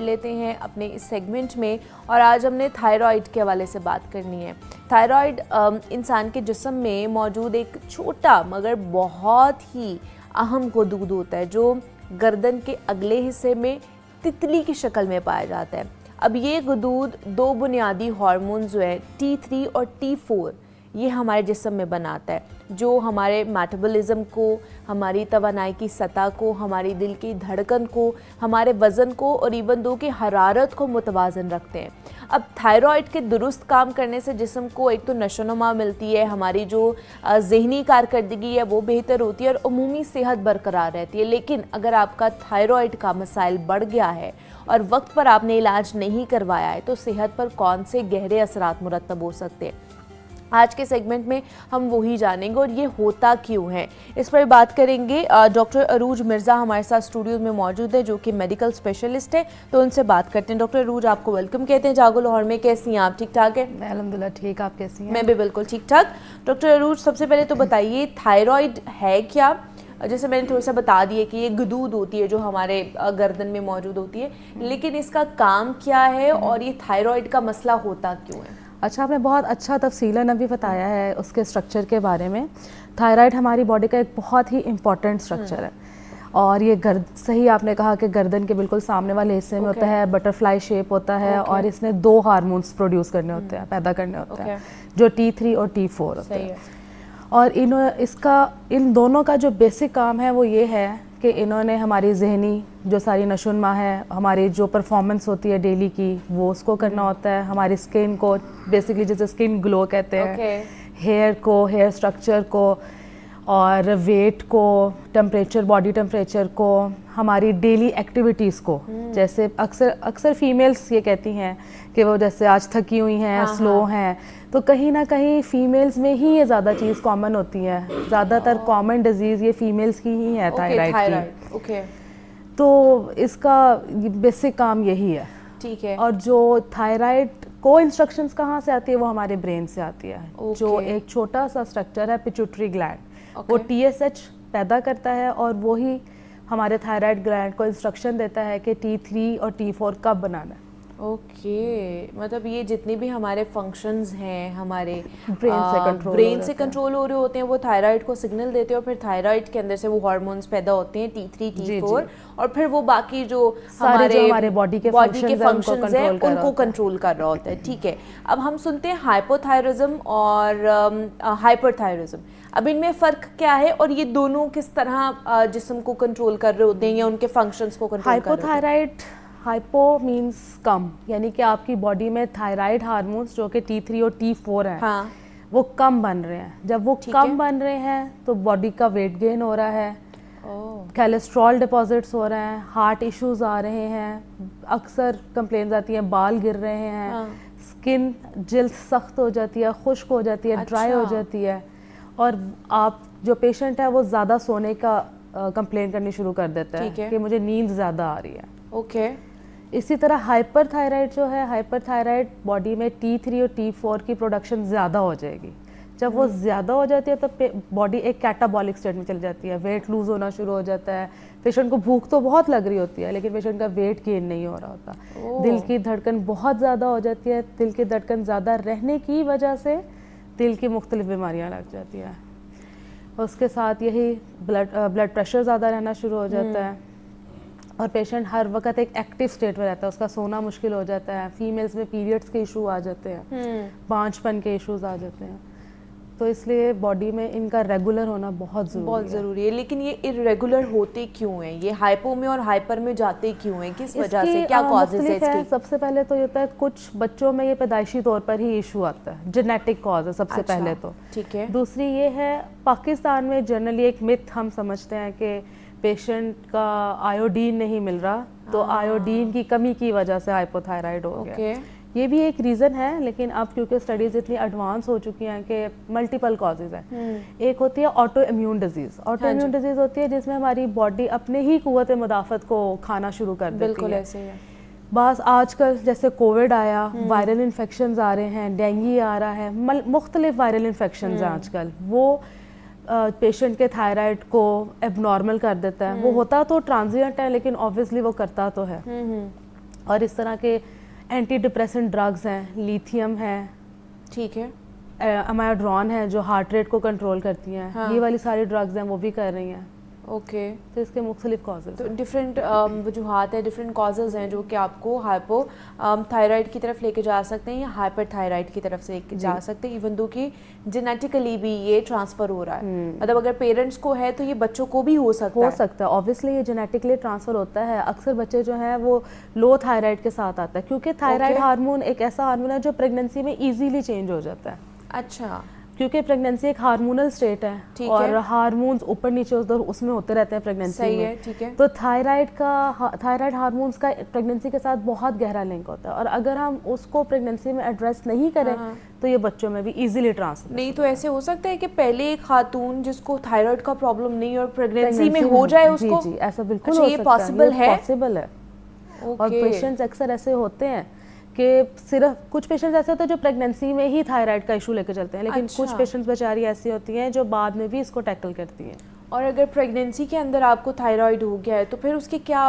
लेते हैं अपने इस सेगमेंट में। और आज हमने थायराइड के हवाले से बात करनी है। थायराइड इंसान के जिस्म में मौजूद एक छोटा मगर बहुत ही अहम गुदूद होता है जो गर्दन के अगले हिस्से में तितली की शक्ल में पाया जाता है। अब ये गुदूद दो बुनियादी हार्मोन्स जो है T3 और T4 ये हमारे जिस्म में बनाता है, जो हमारे मेटाबॉलिज्म को, हमारी तवानाई की सतह को, हमारी दिल की धड़कन को, हमारे वज़न को और इवन दो की हरारत को मुतवाज़न रखते हैं। अब थायराइड के दुरुस्त काम करने से जिस्म को एक तो नशोनुमा मिलती है, हमारी जो ज़हनी कारकर्दगी है वो बेहतर होती है और अमूमी सेहत बरकरार रहती है। लेकिन अगर आपका थायराइड का मसाइल बढ़ गया है और वक्त पर आपने इलाज नहीं करवाया है तो सेहत पर कौन से गहरे असरात मुरतब हो सकते हैं। आज के सेगमेंट में हम वही जानेंगे और ये होता क्यों है, इस पर बात करेंगे। डॉक्टर अरूज मिर्ज़ा हमारे साथ स्टूडियो में मौजूद है जो कि मेडिकल स्पेशलिस्ट है, तो उनसे बात करते हैं। डॉक्टर अरूज, आपको वेलकम कहते हैं जागो लाहौर में। कैसी हैं आप? ठीक ठाक है? मैं अल्हम्दुलिल्लाह ठीक, आप कैसी हैं? मैं भी बिल्कुल ठीक ठाक। डॉक्टर अरूज, सबसे पहले तो बताइए थायराइड है क्या? जैसे मैंने थोड़ा सा बता दिया कि ये गुदूद होती है जो हमारे गर्दन में मौजूद होती है, लेकिन इसका काम क्या है और ये थायराइड का मसला होता क्यों है? अच्छा, आपने बहुत अच्छा तफसीलन अभी बताया है उसके स्ट्रक्चर के बारे में। थायराइड हमारी बॉडी का एक बहुत ही इम्पॉर्टेंट स्ट्रक्चर है और ये सही आपने कहा कि गर्दन के बिल्कुल सामने वाले हिस्से में होता है, बटरफ्लाई शेप होता है और इसने दो हार्मोन्स प्रोड्यूस करने होते हैं, पैदा करने होते हैं, जो T3 और T4 होते हैं। और इन दोनों का जो बेसिक काम है वो ये है कि इन्होंने हमारी जहनी जो सारी नशोनुमा है, हमारी जो परफॉर्मेंस होती है डेली की, वो उसको करना होता है। हमारी स्किन को बेसिकली जैसे स्किन ग्लो कहते हैं, हेयर को, हेयर स्ट्रक्चर को और वेट को, टेम्परेचर, बॉडी टेम्परेचर को, हमारी डेली एक्टिविटीज़ को। जैसे अक्सर फीमेल्स ये कहती हैं कि वो जैसे आज थकी हुई हैं, स्लो हैं, तो कहीं ना कहीं फीमेल्स में ही ये ज़्यादा चीज़ कॉमन होती है। ज़्यादातर कॉमन डिजीज़ ये फीमेल्स की ही है, थायराइड की। तो इसका बेसिक काम यही है। ठीक है। और जो थायराइड को इंस्ट्रक्शंस कहाँ से आती है, वो हमारे ब्रेन से आती है। जो एक छोटा सा स्ट्रक्चर है पिट्यूटरी ग्लैंड, वो TSH पैदा करता है और वही हमारे थायराइड ग्लैंड को इंस्ट्रक्शन देता है कि T3 और T4 कब बनाना है। मतलब ये जितने भी हमारे फंक्शंस हैं हमारे ब्रेन से कंट्रोल हो रहे होते हैं, वो थायराइड को सिग्नल देते हैं और फिर थायराइड के अंदर से वो हार्मोन्स पैदा होते हैं T3 T4 और फिर वो बाकी जो हमारे बॉडी के फंक्शंस हैं उनको कंट्रोल कर रहा होता है। ठीक है। अब हम सुनते हैं हाइपोथायरिज्म और हाइपरथायरिज्म। अब इनमें फ़र्क क्या है और ये दोनों किस तरह जिस्म को कंट्रोल कर रहे होते हैं या उनके फंक्शंस को कंट्रोल कर रहे होते हैं? हाइपो मीन्स कम, यानी कि आपकी बॉडी में थायराइड हार्मोन्स जो कि T3 और T4 हैं, वो कम बन रहे हैं। जब वो कम बन रहे हैं तो बॉडी का वेट गेन हो रहा है, कोलेस्ट्रॉल डिपॉजिट्स हो रहे हैं, हार्ट इश्यूज आ रहे हैं, अक्सर कंप्लेंट्स आती हैं बाल गिर रहे हैं, स्किन जिल्द सख्त हो जाती है, खुश्क हो जाती है, ड्राई हो जाती है और आप जो पेशेंट है वो ज़्यादा सोने का कंप्लेन करनी शुरू कर देता है कि मुझे नींद ज़्यादा आ रही है। इसी तरह हाइपर थायराइड जो है, हाइपर थायराइड बॉडी में T3 और T4 की प्रोडक्शन ज़्यादा हो जाएगी। जब वो ज़्यादा हो जाती है तो बॉडी एक कैटाबॉलिक स्टेट में चली जाती है, वेट लूज़ होना शुरू हो जाता है। पेशेंट को भूख तो बहुत लग रही होती है लेकिन पेशेंट का वेट गेन नहीं हो रहा होता। दिल की धड़कन बहुत ज़्यादा हो जाती है, दिल की धड़कन ज़्यादा रहने की वजह से दिल की मुख्तलिफ बीमारियाँ लग जाती हैं। उसके साथ यही ब्लड प्रेशर ज़्यादा रहना शुरू हो जाता है और पेशेंट हर वक्त एक एक्टिव स्टेट में रहता है, उसका सोना मुश्किल हो जाता है। फीमेल्स में पीरियड्स के इशू आ जाते हैं, बांझपन के इश्यूज आ जाते हैं, तो इसलिए बॉडी में इनका रेगुलर होना बहुत ज़रूरी है। लेकिन ये इरेगुलर होते क्यों हैं? ये हाइपो में और हाइपर में जाते क्यों हैं? किस वजह से? क्या कॉजेज है इसकी? सबसे पहले तो ये होता है कुछ बच्चों में ये पैदाइशी तौर पर ही इशू आता है, जेनेटिक कॉज है सबसे पहले तो। ठीक है। दूसरी ये है, पाकिस्तान में जनरली एक मिथ हम समझते हैं कि पेशेंट का आयोडीन नहीं मिल रहा, तो आयोडीन की कमी की वजह से हाइपोथायराइड हो गया। ये भी एक रीज़न है, लेकिन अब क्योंकि स्टडीज़ इतनी एडवांस हो चुकी हैं कि मल्टीपल कॉजेज हैं। एक होती है auto immune disease. Auto immune disease होती है जिसमें हमारी बॉडी अपने ही कुव्वत मुदाफ़त को खाना शुरू कर देती है। बिल्कुल ऐसे ही है। बस आजकल जैसे कोविड आया, वायरल इन्फेक्शंस आ रहे हैं, डेंगू आ रहा है, मुख्तलिफ वायरल इन्फेक्शंस हैं आजकल, वो पेशेंट के थायराइड को एबनॉर्मल कर देता है। वो होता तो ट्रांजिएंट है लेकिन ऑब्वियसली वो करता तो है। और इस तरह के एंटी डिप्रेसेंट ड्रग्स हैं, लिथियम है, ठीक है, अमायोड्रॉन है जो हार्ट रेट को कंट्रोल करती हैं, हाँ। ये वाली सारी ड्रग्स हैं वो भी कर रही हैं। ओके। तो इसके मुख्तलिफ कॉजेज़ तो डिफरेंट वजूहात है, डिफरेंट कॉजेज़ हैं जो कि आपको हाइपो थायराइड की तरफ लेके जा सकते हैं या हाइपर थायराइड की तरफ से लेके जा सकते हैं, इवन दो कि जेनेटिकली भी ये ट्रांसफ़र हो रहा है। मतलब अगर पेरेंट्स को है तो ये बच्चों को भी हो सकता है। ऑब्वियसली ये जेनेटिकली ट्रांसफ़र होता है। अक्सर बच्चे जो हैं वो लो थायराइड के साथ आता है, क्योंकि थायराइड हार्मोन एक ऐसा हार्मोन है जो प्रेगनेंसी में ईजीली चेंज हो जाता है। अच्छा। क्योंकि प्रेगनेंसी एक हार्मोनल स्टेट है और हार्मोन्स ऊपर नीचे उसमें होते रहते हैं प्रेगनेंसी में। ठीक है। तो थायराइड हार्मोन्स का प्रेगनेंसी के साथ बहुत गहरा लिंक होता है, और अगर हम उसको प्रेगनेंसी में एड्रेस नहीं करें तो ये बच्चों में भी इजीली ट्रांसफर नहीं। तो ऐसे हो सकता है कि पहले एक खातून जिसको थायराइड का प्रॉब्लम नहीं और प्रेगनेंसी में हो जाए उसको? जी, ऐसा बिल्कुल हो सकता है, ये पॉसिबल है। और पेशेंट्स अक्सर ऐसे होते हैं कि सिर्फ कुछ पेशेंट्स ऐसे होते हैं जो प्रेगनेंसी में ही थायराइड का इशू लेकर चलते हैं, लेकिन कुछ पेशेंट्स बेचारी ऐसी होती हैं जो बाद में भी इसको टैकल करती हैं। और अगर प्रेगनेंसी के अंदर आपको थायराइड हो गया है तो फिर उसके क्या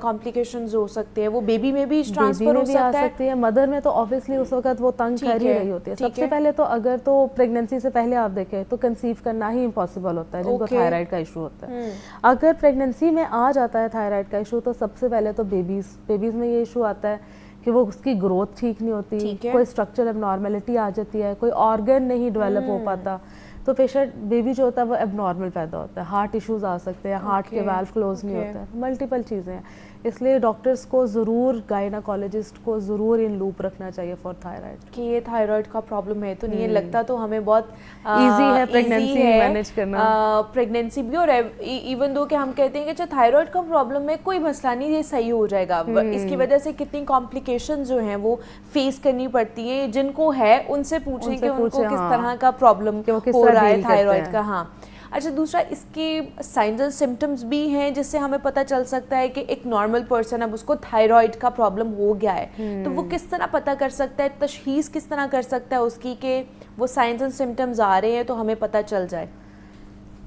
कॉम्प्लिकेशंस हो सकते हैं? वो बेबी में भी ट्रांसफर हो सकता है? मदर में तो ऑब्वियसली उस वक्त वो तंग कर ही रही होती है। सबसे पहले तो अगर तो प्रेगनेंसी से पहले आप देखें तो कंसीव करना ही इम्पॉसिबल होता है जिनको थायराइड का इशू होता है। अगर प्रेगनेंसी में आ जाता है थायराइड का इशू तो सबसे पहले तो बेबीज में ये इशू आता है कि वो उसकी ग्रोथ ठीक नहीं होती, कोई स्ट्रक्चर एबनॉर्मेलिटी आ जाती है, कोई ऑर्गन नहीं डेवलप हो पाता, तो पेशेंट बेबी जो होता है वो एबनॉर्मल पैदा होता है, हार्ट इश्यूज आ सकते हैं, हार्ट के वाल्व क्लोज नहीं होता है, मल्टीपल चीज़ें हैं। इसलिए डॉक्टर्स को ज़रूर, गायनाकोलॉजिस्ट को ज़रूर इन लूप रखना चाहिए फॉर थायराइड कि ये थायराइड का प्रॉब्लम है। तो नहीं लगता तो हमें बहुत इजी है प्रेगनेंसी मैनेज करना, प्रेगनेंसी भी। और इवन दो कि हम कहते हैं कि अच्छा थायराइड का प्रॉब्लम है, कोई मसला नहीं, ये सही हो जाएगा। इसकी वजह से कितनी कॉम्प्लिकेशंस जो हैं वो फेस करनी पड़ती हैं। जिनको है उनसे पूछें कि उनको किस तरह का प्रॉब्लम हो रहा है थायराइड का। हाँ। अच्छा, दूसरा इसके साइंस एंड सिम्टम्स भी हैं जिससे हमें पता चल सकता है कि एक नॉर्मल पर्सन अब उसको थायराइड का प्रॉब्लम हो गया है, तो वो किस तरह पता कर सकता है, तशखीस किस तरह कर सकता है उसकी कि वो साइंस एंड सिम्टम्स आ रहे हैं तो हमें पता चल जाए?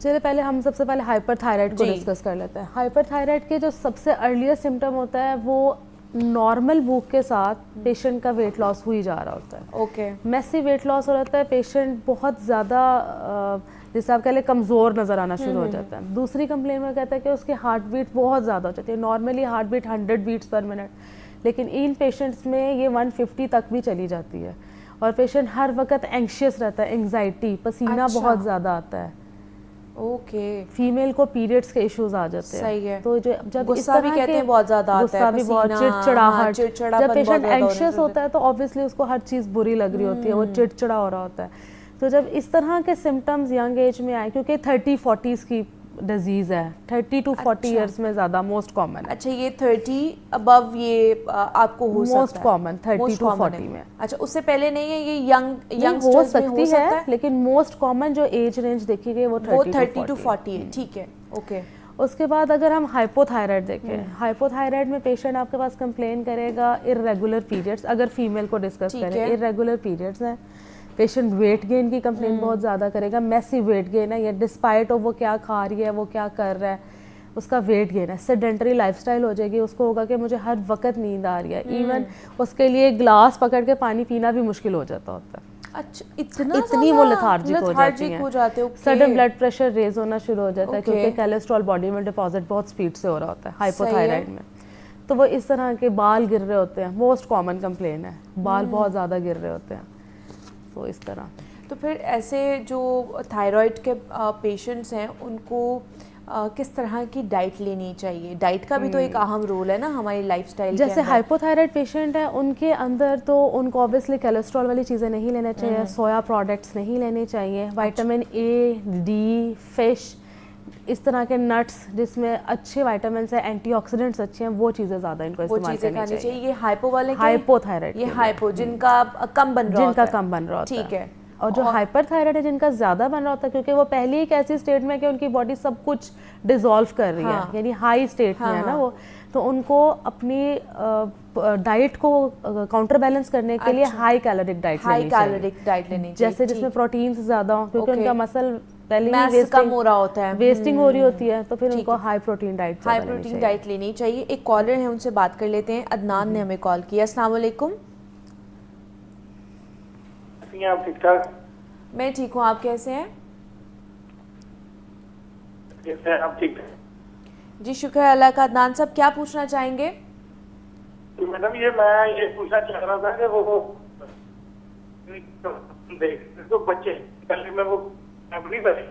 चलिए पहले हम सबसे पहले हाइपर थायराइड को डिस्कस कर लेते हैं। हाइपर थायराइड के जो सबसे अर्लीस्ट सिम्टम होता है वो नॉर्मल भूख के साथ पेशेंट का वेट लॉस हो ही जा रहा होता है। ओके। मैसी वेट लॉस हो जाता है, पेशेंट बहुत ज़्यादा जैसे आप कह लें कमज़ोर नज़र आना शुरू हो जाता है। दूसरी कंप्लेन में कहता है कि उसकी हार्ट बीट बहुत ज़्यादा हो जाती है। Normally heart beat 100 beats per minute, लेकिन इन पेशेंट्स में ये 150 तक भी चली जाती है, और पेशेंट हर वक्त एंग्शियस रहता है, एंग्जाइटी, पसीना बहुत ज़्यादा आता है। ओके। फीमेल को पीरियड्स के इश्यूज आ जाते हैं। सही है। तो जो जब गुस्सा भी कहते हैं बहुत ज़्यादा आता है, गुस्सा भी बहुत, चिड़चिड़ाहट, जब पेशेंट एंग्शियस होता है तो ऑब्वियसली उसको हर चीज़ बुरी लग रही होती है, वो चिड़चिड़ा हो रहा होता है। तो जब इस तरह के सिम्टम्स यंग एज में आए, क्योंकि 30-40s की डिजीज है, 30 to 40 इयर्स में ज़्यादा मोस्ट कॉमन है। अच्छा, ये 30 अबव ये आपको हो सकता है? मोस्ट कॉमन 30 to 40 में। अच्छा, उससे पहले नहीं है? ये यंग हो सकती है, लेकिन मोस्ट कॉमन जो एज रेंज देखी गई वो 30 to 40 है। ठीक है, ओके। उसके बाद अगर हम हाइपोथायराइड देखें, हाइपोथायराइड में पेशेंट आपके पास कंप्लेन करेगा इर्रेगुलर पीरियड्स। अगर फीमेल को डिस्कस करें, इर्रेगुलर पीरियड्स हैं, पेशेंट वेट गेन की कंप्लेन बहुत ज़्यादा करेगा, मैसी वेट गेन है, या डिस्पाइट ऑफ वो क्या खा रही है, वो क्या कर रहा है, उसका वेट गेन है। सेडेंटरी लाइफस्टाइल हो जाएगी, उसको होगा कि मुझे हर वक्त नींद आ रही है, इवन उसके लिए ग्लास पकड़ के पानी पीना भी मुश्किल हो जाता होता है। अच्छा, इतनी वो लेथार्जिक हो जाती है, सडन ब्लड प्रेशर रेज होना शुरू हो जाता है, क्योंकि कोलेस्ट्रॉल बॉडी में डिपॉजिट बहुत स्पीड से हो रहा होता है हाइपोथायराइड में। तो वो इस तरह के बाल गिर रहे होते हैं, मोस्ट कॉमन कंप्लेन है, बाल बहुत ज़्यादा गिर रहे होते हैं। तो इस तरह तो फिर ऐसे जो थायराइड के पेशेंट्स हैं उनको किस तरह की डाइट लेनी चाहिए? डाइट का भी तो एक अहम रोल है ना हमारी लाइफस्टाइल के जैसे हाइपोथायराइड पेशेंट है उनके अंदर तो उनको ऑब्वियसली कोलेस्ट्रॉल वाली चीज़ें नहीं लेना चाहिए, सोया प्रोडक्ट्स नहीं लेने चाहिए, विटामिन ए, डी, फिश, इस तरह के नट्स जिसमें अच्छे विटामिन है, एंटीऑक्सीडेंट्स अच्छे हैं, वो चीज़ें ज़्यादा इनको इस्तेमाल करनी चाहिए। ये हाइपो वाले, हाइपोथायराइड, ये हाइपो जिनका कम बन रहा होता है, ठीक है। और जो हाइपर थायराइड है जिनका ज़्यादा बन रहा होता है, क्योंकि वो पहले एक ऐसी स्टेट में कि उनकी बॉडी सब कुछ डिसॉल्व कर रही है, यानी हाई स्टेट में है ना वो, तो उनको अपनी डाइट को काउंटर बैलेंस करने के लिए हाई कैलोरिक डाइट लेनी चाहिए, जैसे जिसमें प्रोटीन्स ज़्यादा हो, क्योंकि उनका मसल पहले ही मैस कम हो रहा होता है, वेस्टिंग हो रही होती है, तो फिर ठीक उनको है। High protein diet high protein diet लेनी चाहिए। एक कॉलर है, उनसे बात कर लेते हैं। अदनान ने हमें कॉल किया। अस्सलाम वालेकुम। आप ठीक ठाक? मैं ठीक हूँ, आप कैसे हैं? कैसे हैं आप? ठीक ठाक? जी शुक्र है अल्लाह का। अदनान साहब क्या पूछना चाहेंगे? तो मैडम मैं ये पूछना चाह रहा था कि वो देख तो बच्चे गले में वो नहीं बने।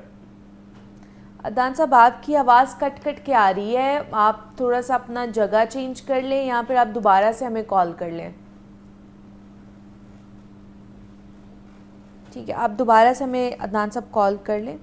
अदनान साहब आपकी आवाज़ कट कट के आ रही है, आप थोड़ा सा अपना जगह चेंज कर लें या फिर आप दोबारा से हमें कॉल कर लें। ठीक है, आप दोबारा से हमें अदनान साहब कॉल कर लें।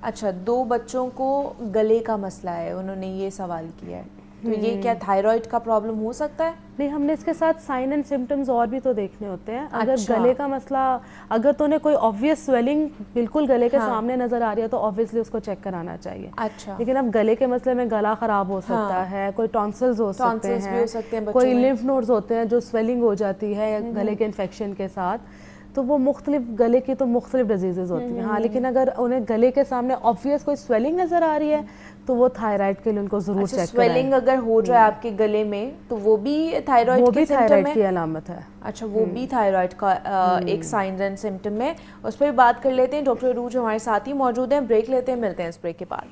अच्छा, 2 बच्चों को गले का मसला है, उन्होंने ये सवाल किया है, तो ये क्या थायराइड का प्रॉब्लम हो सकता है? नहीं, हमने इसके साथ साइन एंड सिम्टम्स और भी तो देखने होते हैं। अगर अच्छा। गले का मसला, अगर तो उन्हें कोई ऑब्वियस स्वेलिंग बिल्कुल गले के सामने नजर आ रही है तो ऑब्वियसली उसको चेक कराना चाहिए। अच्छा। लेकिन अब गले के मसले में गला खराब हो सकता है, कोई टॉन्सिल्स हो सकते टॉन्सिल्स भी हो सकते हैं हैं, बच्चों कोई में। लिम्फ नोड्स होते हैं जो स्वेलिंग हो जाती है गले के इन्फेक्शन के साथ, तो वो मुख्तलिफ गले की तो मुख्तलिफ डिजीजेज होती हैं। हाँ, लेकिन अगर उन्हें गले के सामने ऑब्वियस कोई स्वेलिंग नजर आ रही है तो वो थायराइड के लिए उनको जरूर अच्छा, चेक स्वेलिंग अगर हो जाए आपके गले में तो वो भी थायराइड वो के भी सिम्टम थायराइड है? की अलामत है। अच्छा, वो भी थायराइड का एक साइन एंड सिम्टम है। उस पर भी बात कर लेते हैं। डॉक्टर अरूज हमारे साथ ही मौजूद हैं। ब्रेक लेते हैं, मिलते हैं इस ब्रेक के बाद।